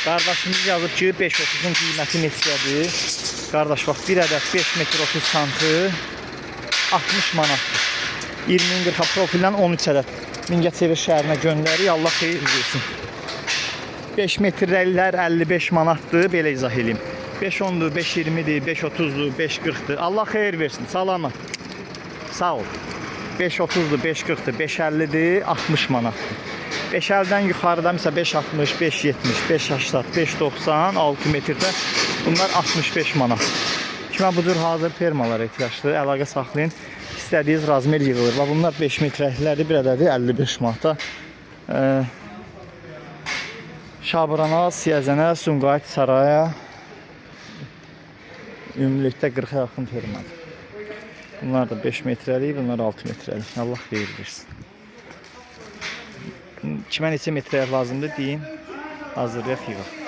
Qardaşımız yazıb ki 5.30-un qiyməti neçədir? Qardaş bax, bir ədəd 5 metr 30 santı 60 manatdır. 20-in 40 profildən 13 ədəd Mingəçevir şəhərinə göndərik. Allah xeyir versin. 5 metrlər 55 manatdır. Belə izah edeyim. 5.10'dur, 5.20'dir, 5.30'dur, 5.40'dır. Allah xeyir versin. Salamat. Sağ ol. 5.30'dur, 5.40'dır, 5.50'dir, 60 manatdır. 5.50'dən yuxarıda mesela 5.60, 5.70, 5.80, 5.90, 6 metrdə bunlar 65 manat. Kimə bu cür hazır fermalara ehtiyacdır, əlaqə saxlayın. İstədiyiniz razmer yığılır. Bunlar 5 metrliklərdir, bir ədədi 55 manata. Şabrana, Siyəzənə, Sumqayıt, Saraya ümumilikdə 40-a yaxın fermadır. Bunlar da 5 metrəlik, bunlar 6 metrəlik. Allah xeyir versin. Kimə neçə metrəyə lazımdır deyin, hazırlayaq yığaq.